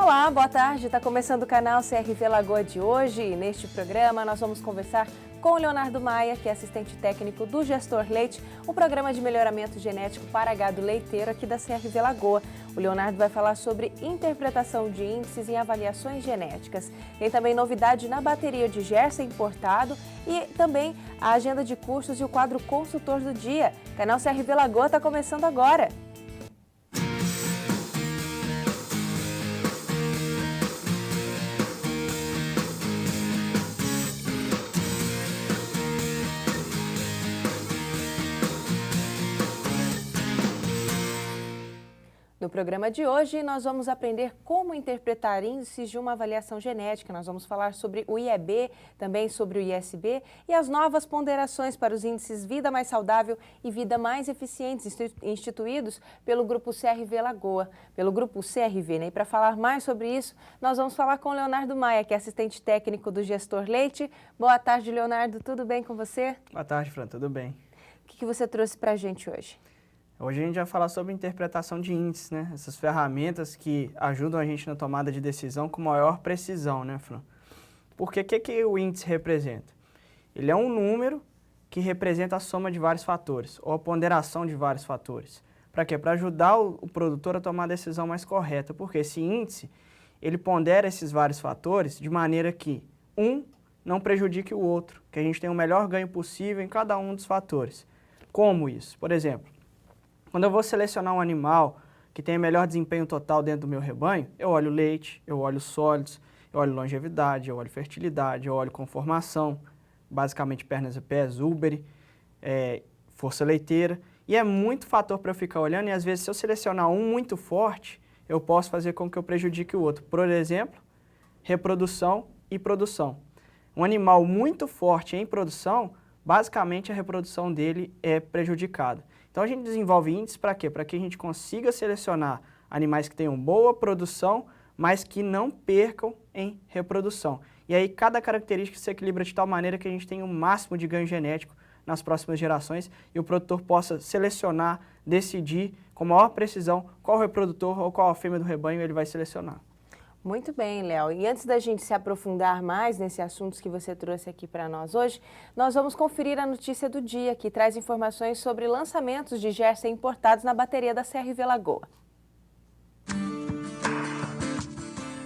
Olá, boa tarde. Está começando o canal CRV Lagoa de hoje e neste programa nós vamos conversar com o Leonardo Maia, que é assistente técnico do Gestor Leite, um programa de melhoramento genético para gado leiteiro aqui da CRV Lagoa. O Leonardo vai falar sobre interpretação de índices em avaliações genéticas. Tem também novidade na bateria de Gersa importado e também a agenda de cursos e o quadro Consultor do Dia. O canal CRV Lagoa está começando agora. No programa de hoje, nós vamos aprender como interpretar índices de uma avaliação genética. Nós vamos falar sobre o IEB, também sobre o ISB e as novas ponderações para os índices Vida Mais Saudável e Vida Mais Eficientes instituídos pelo Grupo CRV Lagoa, pelo Grupo CRV, né? E para falar mais sobre isso, nós vamos falar com o Leonardo Maia, que é assistente técnico do Gestor Leite. Boa tarde, Leonardo. Tudo bem com você? Boa tarde, Fran. Tudo bem? O que você trouxe para a gente hoje? Hoje a gente vai falar sobre interpretação de índices, né? Essas ferramentas que ajudam a gente na tomada de decisão com maior precisão, né, Fran? Porque o que o índice representa? Ele é um número que representa a soma de vários fatores, ou a ponderação de vários fatores. Para quê? Para ajudar o produtor a tomar a decisão mais correta, porque esse índice, ele pondera esses vários fatores de maneira que um não prejudique o outro, que a gente tenha o melhor ganho possível em cada um dos fatores. Como isso? Por exemplo, quando eu vou selecionar um animal que tenha melhor desempenho total dentro do meu rebanho, eu olho leite, eu olho sólidos, eu olho longevidade, eu olho fertilidade, eu olho conformação, basicamente pernas e pés, úbere, força leiteira. E é muito fator para eu ficar olhando e às vezes se eu selecionar um muito forte, eu posso fazer com que eu prejudique o outro. Por exemplo, reprodução e produção. Um animal muito forte em produção, basicamente a reprodução dele é prejudicada. Então a gente desenvolve índices para quê? Para que a gente consiga selecionar animais que tenham boa produção, mas que não percam em reprodução. E aí cada característica se equilibra de tal maneira que a gente tenha o máximo de ganho genético nas próximas gerações e o produtor possa selecionar, decidir com maior precisão qual reprodutor ou qual a fêmea do rebanho ele vai selecionar. Muito bem, Léo. E antes da gente se aprofundar mais nesse assunto que você trouxe aqui para nós hoje, nós vamos conferir a notícia do dia, que traz informações sobre lançamentos de Gersa importados na bateria da CRV Lagoa.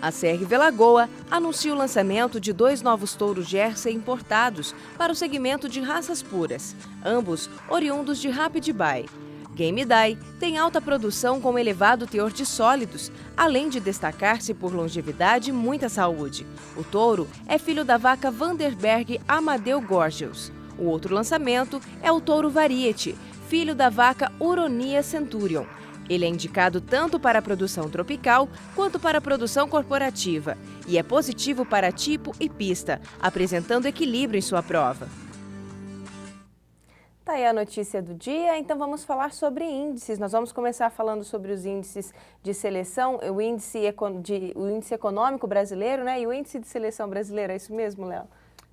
A CRV Lagoa anuncia o lançamento de 2 novos touros Gersa importados para o segmento de raças puras, ambos oriundos de Rapid Buy. Game Die tem alta produção com elevado teor de sólidos, além de destacar-se por longevidade e muita saúde. O touro é filho da vaca Vanderberg Amadeu Gorgeous. O outro lançamento é o touro Variety, filho da vaca Uronia Centurion. Ele é indicado tanto para a produção tropical quanto para a produção corporativa e é positivo para tipo e pista, apresentando equilíbrio em sua prova. Tá aí a notícia do dia, então vamos falar sobre índices. Nós vamos começar falando sobre os índices de seleção, o índice econômico brasileiro, né? E o índice de seleção brasileiro, é isso mesmo, Léo?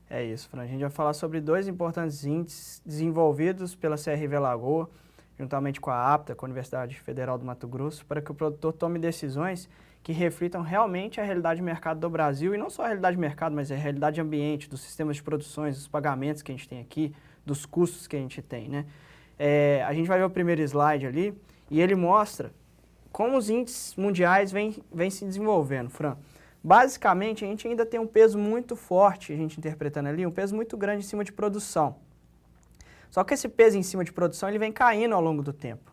É isso, Fran. A gente vai falar sobre 2 importantes índices desenvolvidos pela CRV Lagoa, juntamente com a APTA, com a Universidade Federal do Mato Grosso, para que o produtor tome decisões que reflitam realmente a realidade de mercado do Brasil, e não só a realidade de mercado, mas a realidade ambiente, dos sistemas de produções, dos pagamentos que a gente tem aqui, dos custos que a gente tem, né? A gente vai ver o primeiro slide ali, e ele mostra como os índices mundiais vêm se desenvolvendo, Fran. Basicamente, a gente ainda tem um peso muito forte, a gente interpretando ali, um peso muito grande em cima de produção. Só que esse peso em cima de produção, ele vem caindo ao longo do tempo.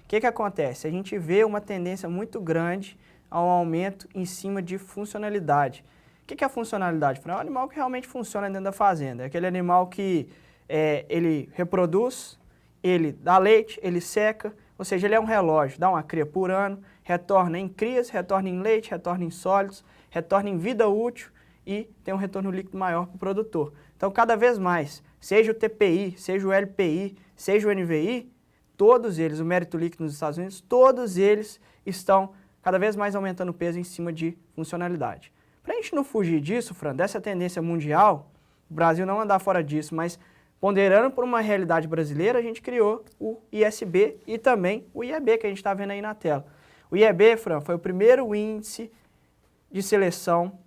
O que acontece? A gente vê uma tendência muito grande ao aumento em cima de funcionalidade. O que é a funcionalidade? É um animal que realmente funciona dentro da fazenda. É aquele animal que ele reproduz, ele dá leite, ele seca, ou seja, ele é um relógio, dá uma cria por ano, retorna em crias, retorna em leite, retorna em sólidos, retorna em vida útil e tem um retorno líquido maior para o produtor. Então, cada vez mais, seja o TPI, seja o LPI, seja o NVI, todos eles, o mérito líquido nos Estados Unidos, todos eles estão cada vez mais aumentando o peso em cima de funcionalidade. Para a gente não fugir disso, Fran, dessa tendência mundial, o Brasil não andar fora disso, mas ponderando por uma realidade brasileira, a gente criou o ISB e também o IEB, que a gente está vendo aí na tela. O IEB, Fran, foi o primeiro índice de seleção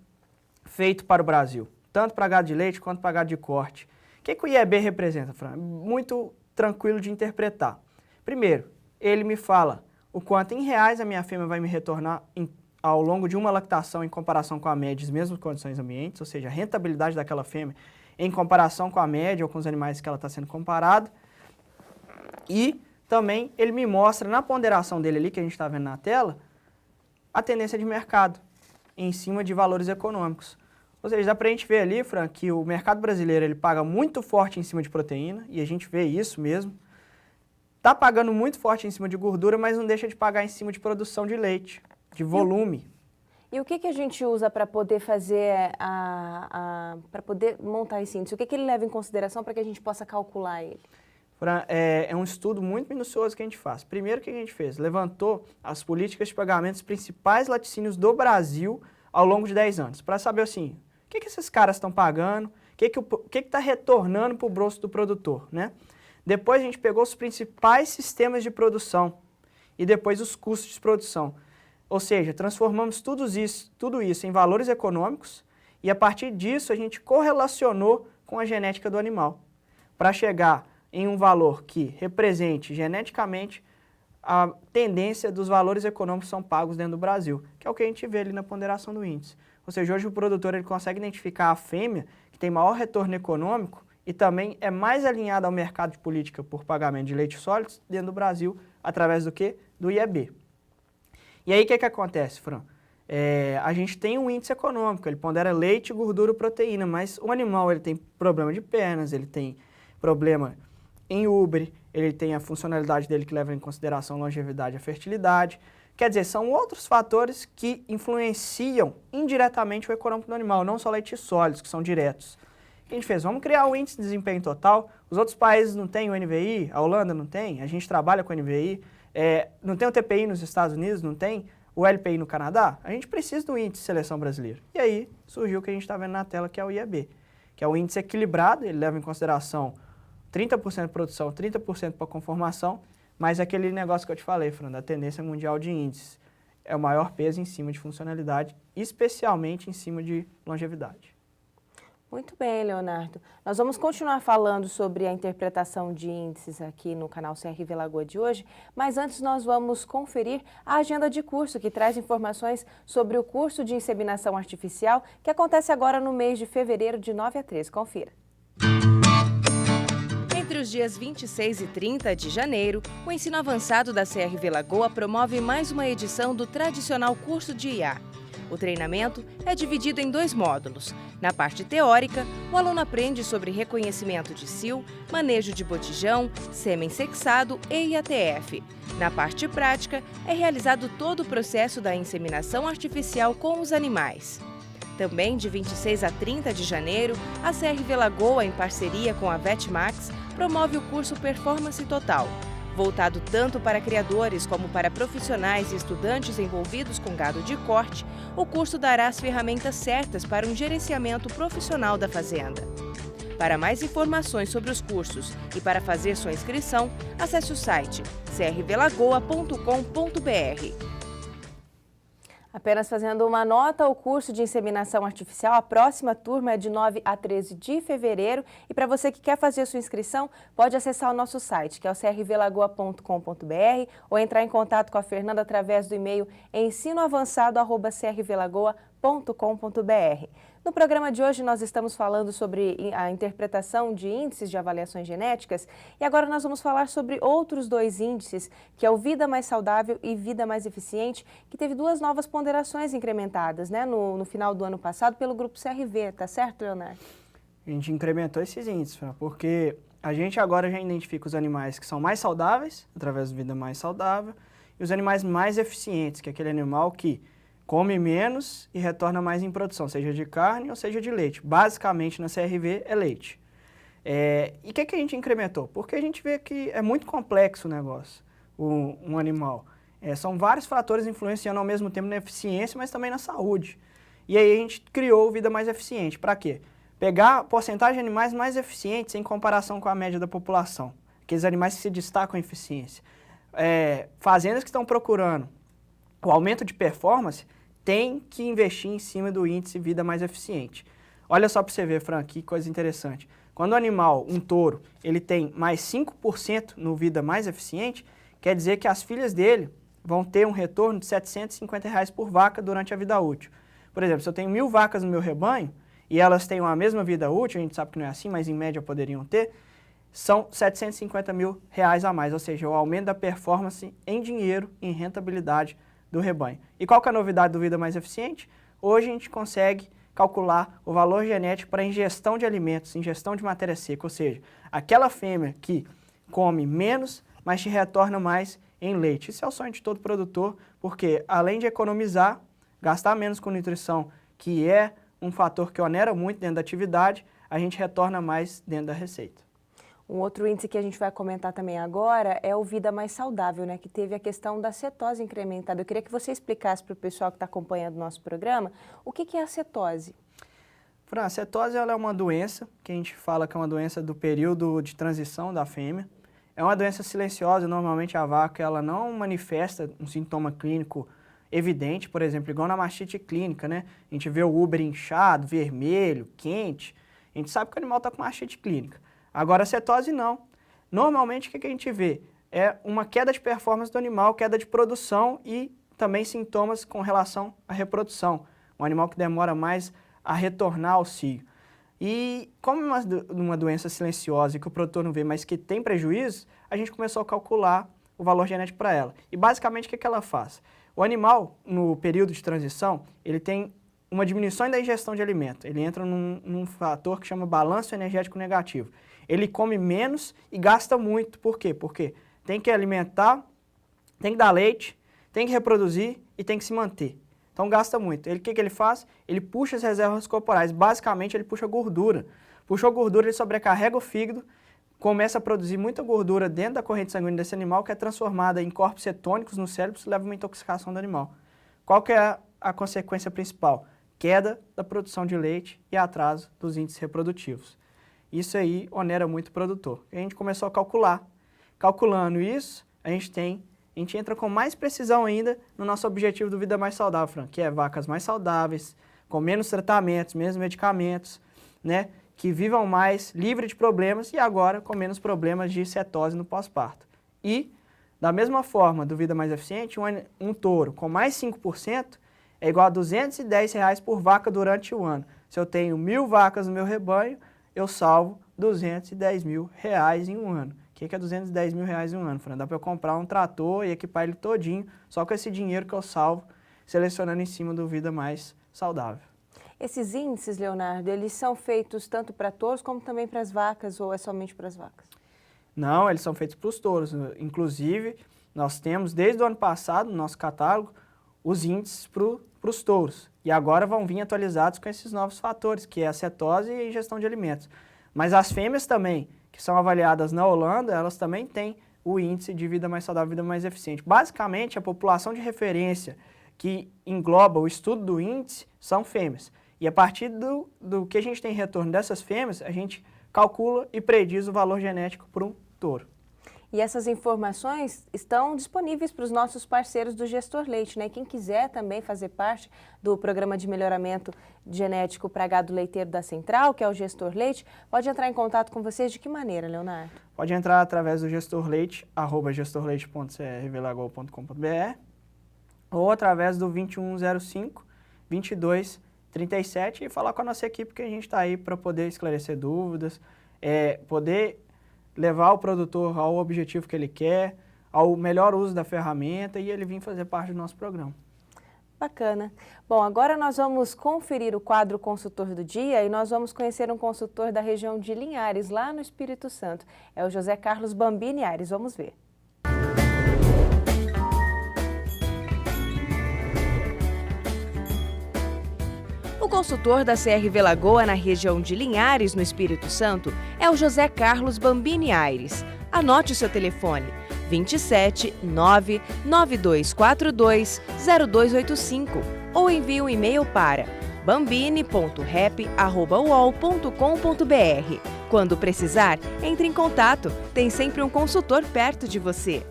feito para o Brasil, tanto para gado de leite quanto para gado de corte. O que o IEB representa, Fran? Muito tranquilo de interpretar. Primeiro, ele me fala o quanto em reais a minha fêmea vai me retornar ao longo de uma lactação em comparação com a média, as mesmas condições ambientes, ou seja, a rentabilidade daquela fêmea em comparação com a média ou com os animais que ela está sendo comparada. E também ele me mostra na ponderação dele ali, que a gente está vendo na tela, a tendência de mercado em cima de valores econômicos. Ou seja, dá para a gente ver ali, Fran, que o mercado brasileiro ele paga muito forte em cima de proteína, e a gente vê isso mesmo. Está pagando muito forte em cima de gordura, mas não deixa de pagar em cima de produção de leite, de volume. E o que a gente usa para poder fazer, para poder montar esse índice? O que ele leva em consideração para que a gente possa calcular ele? É um estudo muito minucioso que a gente faz. Primeiro, o que a gente fez? Levantou as políticas de pagamento dos principais laticínios do Brasil ao longo de 10 anos, para saber assim, o que esses caras estão pagando, o que está retornando para o bolso do produtor, né? Depois a gente pegou os principais sistemas de produção e depois os custos de produção. Ou seja, transformamos tudo isso em valores econômicos e a partir disso a gente correlacionou com a genética do animal para chegar em um valor que represente geneticamente a tendência dos valores econômicos que são pagos dentro do Brasil, que é o que a gente vê ali na ponderação do índice. Ou seja, hoje o produtor ele consegue identificar a fêmea que tem maior retorno econômico e também é mais alinhada ao mercado de política por pagamento de leite sólidos dentro do Brasil, através do quê? Do IEB. E aí o que acontece, Fran? A gente tem um índice econômico, ele pondera leite, gordura e proteína, mas o animal ele tem problema de pernas, ele tem problema em úbere, ele tem a funcionalidade dele que leva em consideração longevidade e fertilidade. Quer dizer, são outros fatores que influenciam indiretamente o econômico do animal, não só leites sólidos, que são diretos. O que a gente fez? Vamos criar o índice de desempenho total. Os outros países não têm o NVI, a Holanda não tem, a gente trabalha com o NVI. Não tem o TPI nos Estados Unidos, não tem o LPI no Canadá. A gente precisa do índice de seleção brasileiro. E aí surgiu o que a gente está vendo na tela, que é o IEB, que é o índice equilibrado, ele leva em consideração 30% de produção, 30% para conformação, mas aquele negócio que eu te falei, Fernando, a tendência mundial de índices é o maior peso em cima de funcionalidade, especialmente em cima de longevidade. Muito bem, Leonardo. Nós vamos continuar falando sobre a interpretação de índices aqui no canal CRV Lagoa de hoje, mas antes nós vamos conferir a agenda de curso, que traz informações sobre o curso de inseminação artificial, que acontece agora no mês de fevereiro, de 9 a 13. Confira. Entre os dias 26 e 30 de janeiro, o ensino avançado da CRV Lagoa promove mais uma edição do tradicional curso de IA. O treinamento é dividido em 2 módulos. Na parte teórica, o aluno aprende sobre reconhecimento de cio, manejo de botijão, sêmen sexado e IATF. Na parte prática, é realizado todo o processo da inseminação artificial com os animais. Também de 26 a 30 de janeiro, a CRV Lagoa, em parceria com a VetMax, promove o curso Performance Total. Voltado tanto para criadores como para profissionais e estudantes envolvidos com gado de corte, o curso dará as ferramentas certas para um gerenciamento profissional da fazenda. Para mais informações sobre os cursos e para fazer sua inscrição, acesse o site crvlagoa.com.br. Apenas fazendo uma nota, o curso de inseminação artificial, a próxima turma é de 9 a 13 de fevereiro. E para você que quer fazer a sua inscrição, pode acessar o nosso site, que é o crvlagoa.com.br, ou entrar em contato com a Fernanda através do e-mail ensinoavançado@crvlagoa.com.br. No programa de hoje nós estamos falando sobre a interpretação de índices de avaliações genéticas e agora nós vamos falar sobre outros 2 índices, que é o Vida Mais Saudável e Vida Mais Eficiente, que teve 2 novas ponderações incrementadas, né, no final do ano passado pelo grupo CRV, tá certo, Leonardo? A gente incrementou esses índices, porque a gente agora já identifica os animais que são mais saudáveis, através do Vida Mais Saudável, e os animais mais eficientes, que é aquele animal que come menos e retorna mais em produção, seja de carne ou seja de leite. Basicamente, na CRV, é leite. E o que a gente incrementou? Porque a gente vê que é muito complexo o negócio, um animal. São vários fatores influenciando ao mesmo tempo na eficiência, mas também na saúde. E aí a gente criou o Vida Mais Eficiente. Para quê? Pegar a porcentagem de animais mais eficientes em comparação com a média da população. Aqueles animais que se destacam em eficiência. Fazendas que estão procurando o aumento de performance tem que investir em cima do índice vida mais eficiente. Olha só para você ver, Fran, que coisa interessante. Quando o animal, um touro, ele tem mais 5% no vida mais eficiente, quer dizer que as filhas dele vão ter um retorno de R$ 750 por vaca durante a vida útil. Por exemplo, se eu tenho 1.000 vacas no meu rebanho e elas têm a mesma vida útil, a gente sabe que não é assim, mas em média poderiam ter, são R$ 750 mil a mais, ou seja, o aumento da performance em dinheiro e em rentabilidade do rebanho. E qual que é a novidade do vida mais eficiente? Hoje a gente consegue calcular o valor genético para ingestão de alimentos, ingestão de matéria seca, ou seja, aquela fêmea que come menos, mas te retorna mais em leite. Isso é o sonho de todo produtor, porque além de economizar, gastar menos com nutrição, que é um fator que onera muito dentro da atividade, a gente retorna mais dentro da receita. Um outro índice que a gente vai comentar também agora é o Vida Mais Saudável, né, que teve a questão da cetose incrementada. Eu queria que você explicasse para o pessoal que está acompanhando o nosso programa o que é a cetose. Fran, a cetose ela é uma doença, que a gente fala que é uma doença do período de transição da fêmea. É uma doença silenciosa, normalmente a vaca ela não manifesta um sintoma clínico evidente, por exemplo, igual na mastite clínica, né? A gente vê o úbero inchado, vermelho, quente, a gente sabe que o animal está com mastite clínica. Agora a cetose não. Normalmente o que a gente vê? É uma queda de performance do animal, queda de produção e também sintomas com relação à reprodução. Um animal que demora mais a retornar ao cio. E como é uma doença silenciosa e que o produtor não vê, mas que tem prejuízo, a gente começou a calcular o valor genético para ela. E basicamente o que ela faz? O animal, no período de transição, ele tem uma diminuição da ingestão de alimento. Ele entra num fator que chama balanço energético negativo. Ele come menos e gasta muito. Por quê? Porque tem que alimentar, tem que dar leite, tem que reproduzir e tem que se manter. Então gasta muito. O que ele faz? Ele puxa as reservas corporais. Basicamente ele puxa gordura. Puxou gordura, ele sobrecarrega o fígado, começa a produzir muita gordura dentro da corrente sanguínea desse animal, que é transformada em corpos cetônicos no cérebro, isso leva a uma intoxicação do animal. Qual que é a consequência principal? Queda da produção de leite e atraso dos índices reprodutivos. Isso aí onera muito o produtor. E a gente começou a calcular. Calculando isso, a gente entra com mais precisão ainda no nosso objetivo do Vida Mais Saudável, Fran, que é vacas mais saudáveis, com menos tratamentos, menos medicamentos, né, que vivam mais, livre de problemas e agora com menos problemas de cetose no pós-parto. E, da mesma forma, do Vida Mais Eficiente, um touro com mais 5% é igual a R$ 210 por vaca durante o ano. Se eu tenho 1.000 vacas no meu rebanho, eu salvo R$ 210 mil em um ano. O que é R$ 210 mil em um ano, Fran? Dá para eu comprar um trator e equipar ele todinho, só com esse dinheiro que eu salvo, selecionando em cima do Vida Mais Saudável. Esses índices, Leonardo, eles são feitos tanto para touros como também para as vacas, ou é somente para as vacas? Não, eles são feitos para os touros. Inclusive, nós temos, desde o ano passado, no nosso catálogo, os índices para os touros. E agora vão vir atualizados com esses novos fatores, que é a cetose e a ingestão de alimentos. Mas as fêmeas também, que são avaliadas na Holanda, elas também têm o índice de vida mais saudável, vida mais eficiente. Basicamente, a população de referência que engloba o estudo do índice são fêmeas. E a partir do que a gente tem em retorno dessas fêmeas, a gente calcula e prediz o valor genético para um touro. E essas informações estão disponíveis para os nossos parceiros do Gestor Leite, né? Quem quiser também fazer parte do programa de melhoramento genético para gado leiteiro da Central, que é o Gestor Leite, pode entrar em contato com vocês de que maneira, Leonardo? Pode entrar através do Gestor Leite, @gestorleite.crvelagoa.com.br ou através do 2105-2237 e falar com a nossa equipe, que a gente está aí para poder esclarecer dúvidas, poder levar o produtor ao objetivo que ele quer, ao melhor uso da ferramenta e ele vir fazer parte do nosso programa. Bacana. Bom, agora nós vamos conferir o quadro Consultor do Dia e nós vamos conhecer um consultor da região de Linhares, lá no Espírito Santo. É o José Carlos Bambini Aires. Vamos ver. O consultor da CRV Lagoa na região de Linhares, no Espírito Santo, é o José Carlos Bambini Aires. Anote o seu telefone: 27 99242 0285 ou envie um e-mail para bambini.rep@uol.com.br. Quando precisar, entre em contato. Tem sempre um consultor perto de você.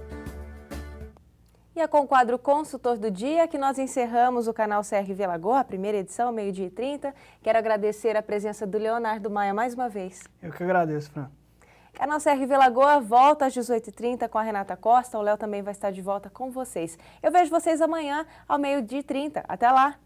E é com o quadro Consultor do Dia que nós encerramos o canal CRV Lagoa, a primeira edição, 12h30. Quero agradecer a presença do Leonardo Maia mais uma vez. Eu que agradeço, Fran. Canal CRV Lagoa volta às 18h30 com a Renata Costa. O Léo também vai estar de volta com vocês. Eu vejo vocês amanhã ao 12h30. Até lá!